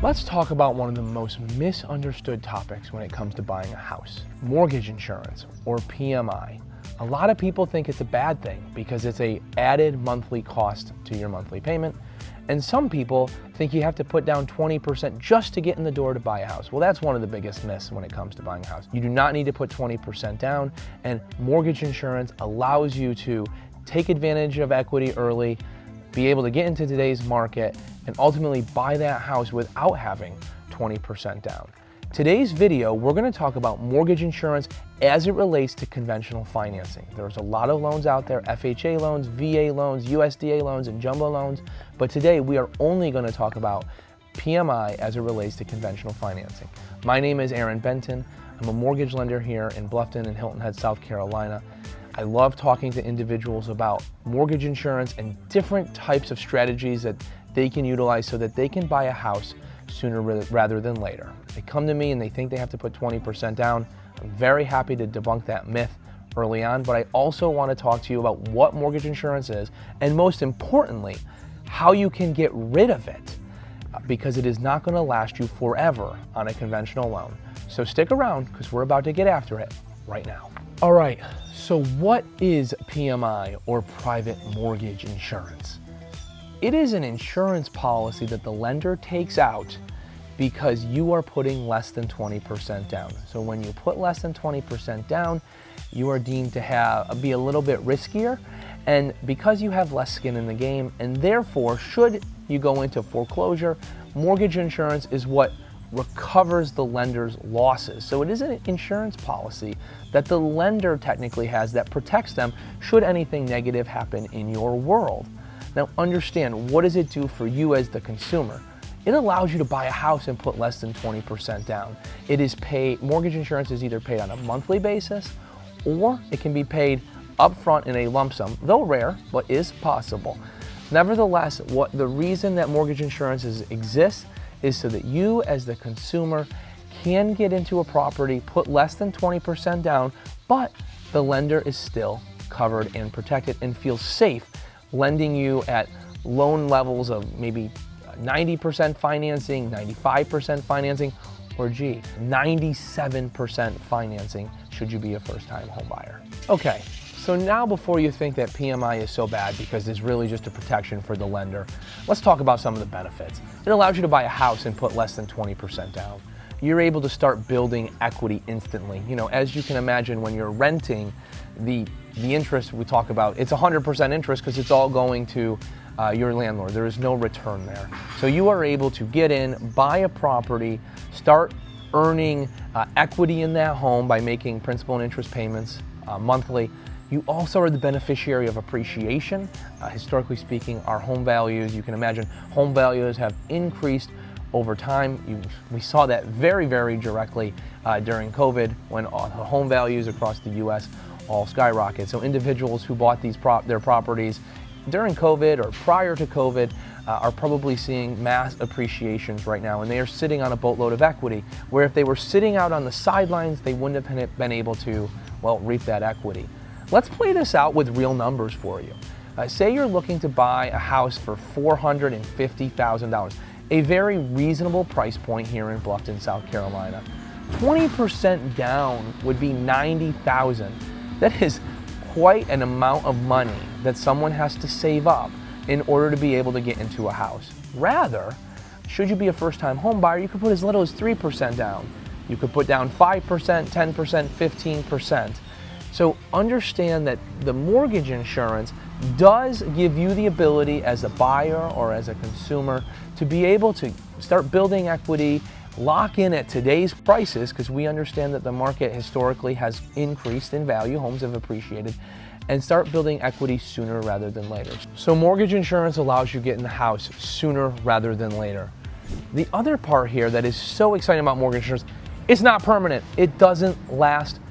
Let's talk about one of the most misunderstood topics when it comes to buying a house, mortgage insurance, or PMI. A lot of people think it's a bad thing because it's an added monthly cost to your monthly payment. And some people think you have to put down 20% just to get in the door to buy a house. Well, that's one of the biggest myths when it comes to buying a house. You do not need to put 20% down, and mortgage insurance allows you to take advantage of equity early, be able to get into today's market, and ultimately buy that house without having 20% down. Today's video, we're going to talk about mortgage insurance as it relates to conventional financing. There's a lot of loans out there, FHA loans, VA loans, USDA loans, and jumbo loans, but today we are only going to talk about PMI as it relates to conventional financing. My name is Aaron Benton. I'm a mortgage lender here in Bluffton and Hilton Head, South Carolina. I love talking to individuals about mortgage insurance and different types of strategies that they can utilize so that they can buy a house sooner rather than later. They come to me and they think they have to put 20% down. I'm very happy to debunk that myth early on, but I also want to talk to you about what mortgage insurance is, and most importantly, how you can get rid of it, because it is not going to last you forever on a conventional loan. So stick around because we're about to get after it right now. All right, so what is PMI, or private mortgage insurance? It is an insurance policy that the lender takes out because you are putting less than 20% down. So when you put less than 20% down, you are deemed to be a little bit riskier, and because you have less skin in the game, and therefore, should you go into foreclosure, mortgage insurance is what recovers the lender's losses. So it is an insurance policy that the lender technically has that protects them should anything negative happen in your world. Now understand, what does it do for you as the consumer? It allows you to buy a house and put less than 20% down. Mortgage insurance is either paid on a monthly basis, or it can be paid upfront in a lump sum, though rare, but is possible. Nevertheless, the reason that mortgage insurance exists is so that you as the consumer can get into a property, put less than 20% down, but the lender is still covered and protected and feels safe lending you at loan levels of maybe 90% financing, 95% financing, or 97% financing should you be a first-time home buyer. Okay, so now before you think that PMI is so bad because it's really just a protection for the lender, let's talk about some of the benefits. It allows you to buy a house and put less than 20% down. You're able to start building equity instantly. You know, as you can imagine, when you're renting, the interest we talk about, it's 100% interest because it's all going to your landlord. There is no return there. So you are able to get in, buy a property, start earning equity in that home by making principal and interest payments monthly. You also are the beneficiary of appreciation. Historically speaking, our home values, you can imagine, home values have increased over time. We saw that very, very directly during COVID when the home values across the U.S. all skyrocketed. So individuals who bought their properties during COVID or prior to COVID are probably seeing mass appreciations right now, and they are sitting on a boatload of equity, where if they were sitting out on the sidelines, they wouldn't have been able to, well, reap that equity. Let's play this out with real numbers for you. Say you're looking to buy a house for $450,000, a very reasonable price point here in Bluffton, South Carolina. 20% down would be $90,000. That is quite an amount of money that someone has to save up in order to be able to get into a house. Rather, should you be a first-time home buyer, you could put as little as 3% down. You could put down 5%, 10%, 15%. So understand that the mortgage insurance does give you the ability as a buyer or as a consumer to be able to start building equity, lock in at today's prices, because we understand that the market historically has increased in value, homes have appreciated, and start building equity sooner rather than later. So mortgage insurance allows you to get in the house sooner rather than later. The other part here that is so exciting about mortgage insurance, it's not permanent. It doesn't last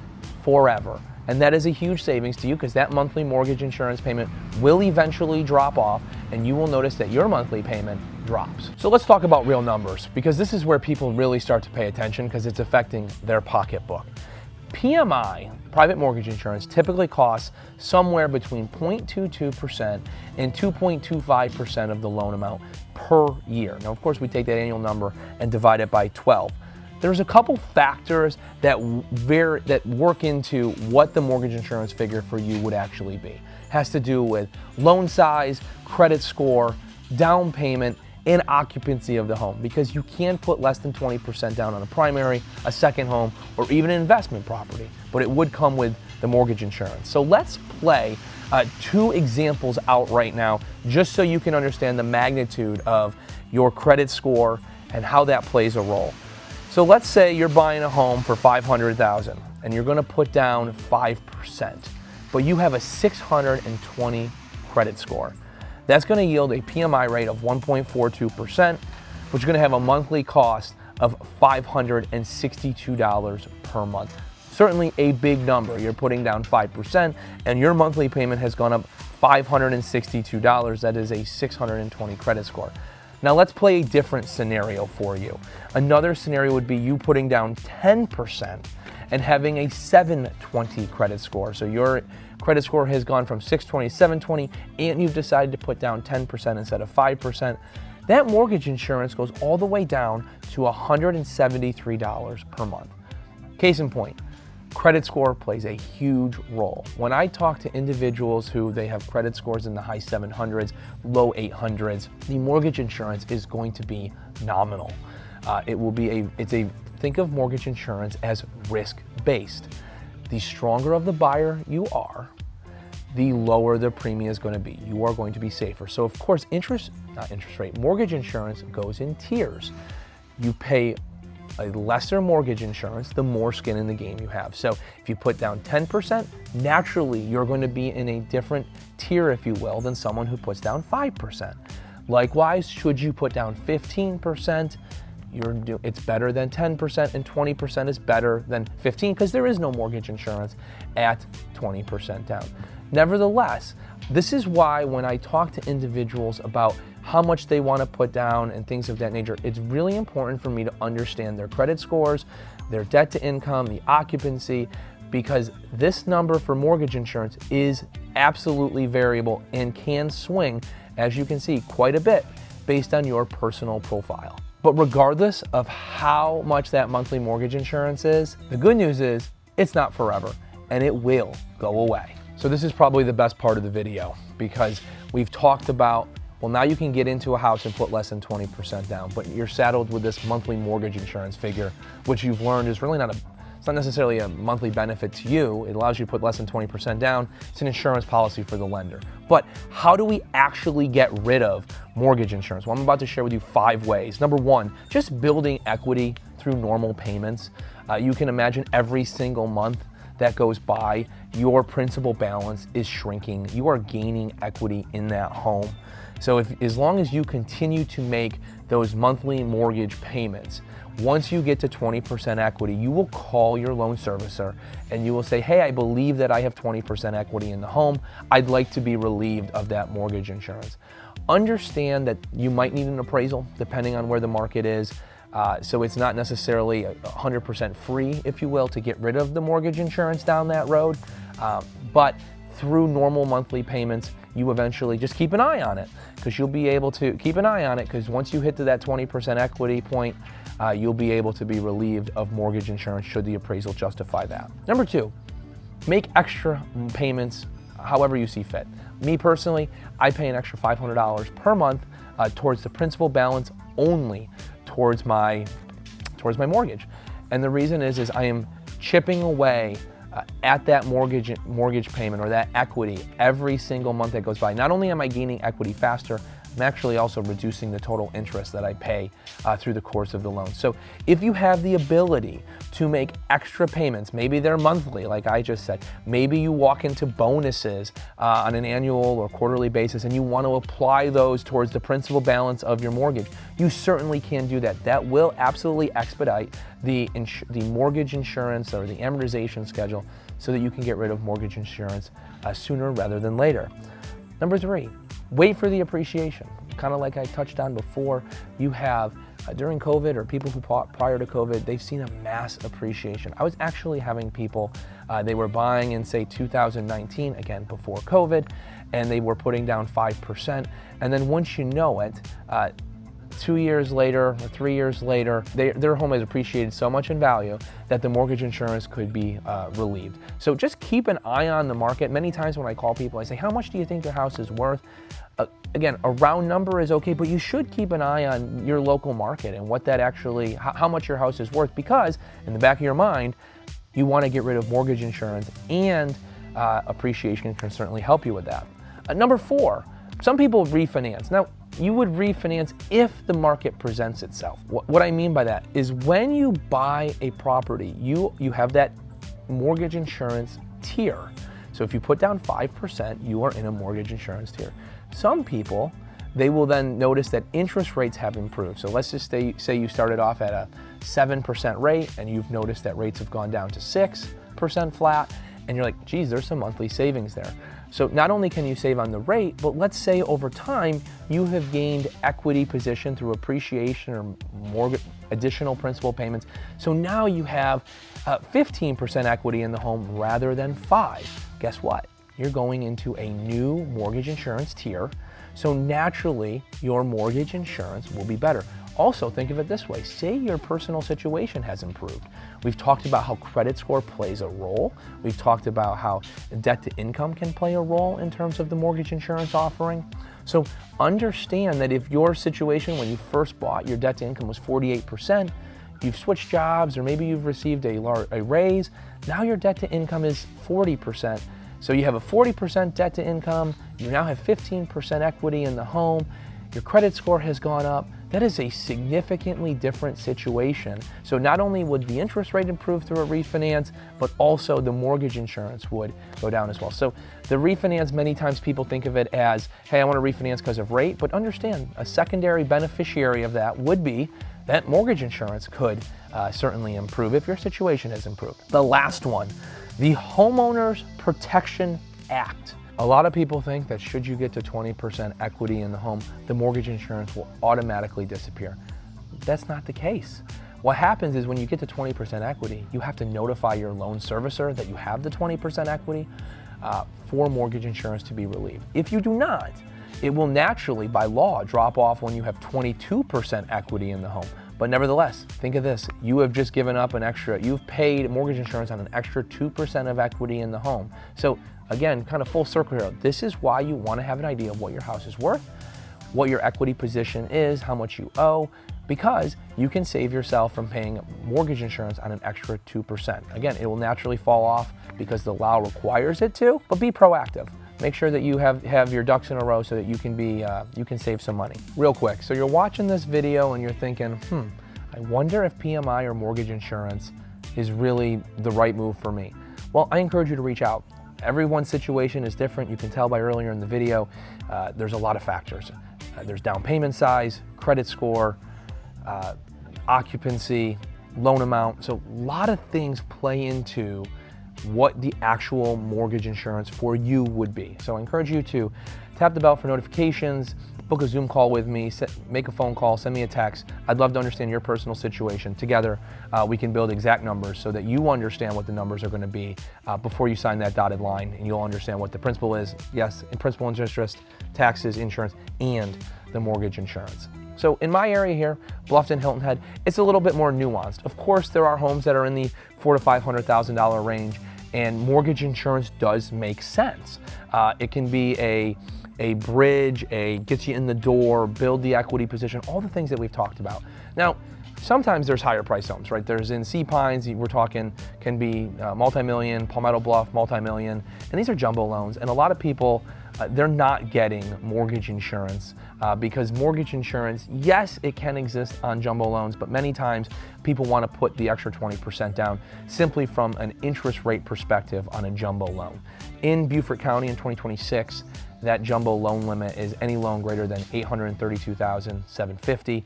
forever. And that is a huge savings to you because that monthly mortgage insurance payment will eventually drop off, and you will notice that your monthly payment drops. So let's talk about real numbers, because this is where people really start to pay attention because it's affecting their pocketbook. PMI, private mortgage insurance, typically costs somewhere between 0.22% and 2.25% of the loan amount per year. Now, of course, we take that annual number and divide it by 12. There's a couple factors that work into what the mortgage insurance figure for you would actually be. It has to do with loan size, credit score, down payment, and occupancy of the home, because you can put less than 20% down on a primary, a second home, or even an investment property, but it would come with the mortgage insurance. So let's play two examples out right now, just so you can understand the magnitude of your credit score and how that plays a role. So let's say you're buying a home for $500,000 and you're going to put down 5%, but you have a 620 credit score. That's going to yield a PMI rate of 1.42%, which is going to have a monthly cost of $562 per month. Certainly a big number. You're putting down 5% and your monthly payment has gone up $562. That is a 620 credit score. Now let's play a different scenario for you. Another scenario would be you putting down 10% and having a 720 credit score. So your credit score has gone from 620 to 720 and you've decided to put down 10% instead of 5%. That mortgage insurance goes all the way down to $173 per month. Case in point, credit score plays a huge role. When I talk to individuals who they have credit scores in the high 700s, low 800s, the mortgage insurance is going to be nominal. Think of mortgage insurance as risk-based. The stronger of the buyer you are, the lower the premium is going to be. You are going to be safer. So of course, mortgage insurance goes in tiers. You pay a lesser mortgage insurance, the more skin in the game you have. So if you put down 10%, naturally you're going to be in a different tier, if you will, than someone who puts down 5%. Likewise, should you put down 15%, it's better than 10%, and 20% is better than 15% because there is no mortgage insurance at 20% down. Nevertheless, this is why when I talk to individuals about how much they want to put down and things of that nature, it's really important for me to understand their credit scores, their debt to income, the occupancy, because this number for mortgage insurance is absolutely variable and can swing, as you can see, quite a bit based on your personal profile. But regardless of how much that monthly mortgage insurance is, the good news is it's not forever and it will go away. So this is probably the best part of the video because we've talked about, well, now you can get into a house and put less than 20% down, but you're saddled with this monthly mortgage insurance figure, which you've learned is really it's not necessarily a monthly benefit to you. It allows you to put less than 20% down. It's an insurance policy for the lender. But how do we actually get rid of mortgage insurance? Well, I'm about to share with you 5 ways. Number 1, just building equity through normal payments. You can imagine every single month that goes by, your principal balance is shrinking. You are gaining equity in that home. So as long as you continue to make those monthly mortgage payments, once you get to 20% equity, you will call your loan servicer and you will say, hey, I believe that I have 20% equity in the home. I'd like to be relieved of that mortgage insurance. Understand that you might need an appraisal depending on where the market is. So it's not necessarily 100% free, if you will, to get rid of the mortgage insurance down that road. But through normal monthly payments, you eventually just keep an eye on it because you'll be able to keep an eye on it because once you hit to that 20% equity point, you'll be able to be relieved of mortgage insurance should the appraisal justify that. Number 2, make extra payments however you see fit. Me personally, I pay an extra $500 per month towards the principal balance only towards my mortgage. And the reason is I am chipping away at that mortgage payment or that equity every single month that goes by. Not only am I gaining equity faster, I'm actually also reducing the total interest that I pay through the course of the loan. So if you have the ability to make extra payments, maybe they're monthly, like I just said, maybe you walk into bonuses on an annual or quarterly basis and you want to apply those towards the principal balance of your mortgage, you certainly can do that. That will absolutely expedite the mortgage insurance or the amortization schedule so that you can get rid of mortgage insurance sooner rather than later. Number 3, wait for the appreciation. Kind of like I touched on before, you have during COVID, or people who bought prior to COVID, they've seen a mass appreciation. I was actually having people, they were buying in say 2019, again before COVID, and they were putting down 5. And then once you know it, 2 years later or 3 years later, their home has appreciated so much in value that the mortgage insurance could be relieved. So just keep an eye on the market. Many times when I call people, I say, how much do you think your house is worth? Again, a round number is okay, but you should keep an eye on your local market and what that actually, how much your house is worth, because in the back of your mind, you want to get rid of mortgage insurance, and appreciation can certainly help you with that. Number 4, some people refinance. Now, you would refinance if the market presents itself. What I mean by that is when you buy a property, you have that mortgage insurance tier. So if you put down 5%, you are in a mortgage insurance tier. Some people, they will then notice that interest rates have improved. So let's just say you started off at a 7% rate and you've noticed that rates have gone down to 6% flat, and you're like, geez, there's some monthly savings there. So not only can you save on the rate, but let's say over time you have gained equity position through appreciation or mortgage, additional principal payments. So now you have 15% equity in the home rather than 5. Guess what? You're going into a new mortgage insurance tier. So naturally your mortgage insurance will be better. Also, think of it this way. Say your personal situation has improved. We've talked about how credit score plays a role. We've talked about how debt to income can play a role in terms of the mortgage insurance offering. So understand that if your situation when you first bought, your debt to income was 48%, you've switched jobs, or maybe you've received a raise, now your debt to income is 40%. So you have a 40% debt to income, you now have 15% equity in the home, your credit score has gone up. That is a significantly different situation. So not only would the interest rate improve through a refinance, but also the mortgage insurance would go down as well. So the refinance, many times people think of it as, hey, I want to refinance because of rate, but understand a secondary beneficiary of that would be that mortgage insurance could certainly improve if your situation has improved. The last one, the Homeowners Protection Act. A lot of people think that should you get to 20% equity in the home, the mortgage insurance will automatically disappear. That's not the case. What happens is when you get to 20% equity, you have to notify your loan servicer that you have the 20% equity for mortgage insurance to be relieved. If you do not, it will naturally, by law, drop off when you have 22% equity in the home. But nevertheless, think of this, you have just given up you've paid mortgage insurance on an extra 2% of equity in the home. So again, kind of full circle here. This is why you want to have an idea of what your house is worth, what your equity position is, how much you owe, because you can save yourself from paying mortgage insurance on an extra 2%. Again, it will naturally fall off because the law requires it to, but be proactive. Make sure that you have your ducks in a row so that you can save some money. Real quick, so you're watching this video and you're thinking, I wonder if PMI or mortgage insurance is really the right move for me. Well, I encourage you to reach out. Everyone's situation is different. You can tell by earlier in the video, there's a lot of factors. There's down payment size, credit score, occupancy, loan amount. So a lot of things play into what the actual mortgage insurance for you would be. So I encourage you to tap the bell for notifications, book a Zoom call with me, make a phone call, send me a text. I'd love to understand your personal situation. Together, we can build exact numbers so that you understand what the numbers are going to be before you sign that dotted line, and you'll understand what the principal is, yes, in principal, interest, taxes, insurance, and the mortgage insurance. So in my area here, Bluffton and Hilton Head, it's a little bit more nuanced. Of course, there are homes that are in the $400,000 to $500,000 range, and mortgage insurance does make sense. It can be a bridge, gets you in the door, build the equity position, all the things that we've talked about. Now, sometimes there's higher price homes, right? There's in Sea Pines, we're talking, can be multi-million, Palmetto Bluff, multi-million, and these are jumbo loans. And a lot of people, they're not getting mortgage insurance because mortgage insurance, yes, it can exist on jumbo loans, but many times people want to put the extra 20% down simply from an interest rate perspective on a jumbo loan. In Beaufort County in 2026, that jumbo loan limit is any loan greater than $832,750.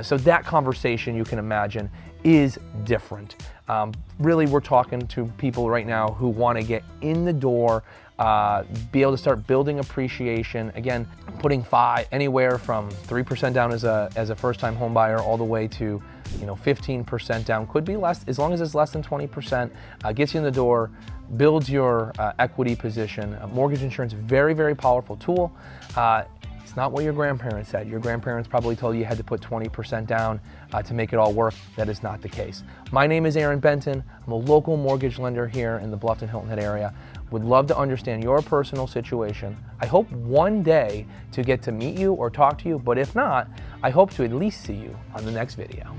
So that conversation, you can imagine, is different. Really, we're talking to people right now who want to get in the door be able to start building appreciation. Again, putting anywhere from 3% down as a first-time home buyer all the way to 15% down, could be less, as long as it's less than 20%, gets you in the door, builds your equity position. Mortgage insurance, very, very powerful tool. It's not what your grandparents said. Your grandparents probably told you had to put 20% down to make it all work. That is not the case. My name is Aaron Benton. I'm a local mortgage lender here in the Bluffton Hilton Head area. Would love to understand your personal situation. I hope one day to get to meet you or talk to you, but if not, I hope to at least see you on the next video.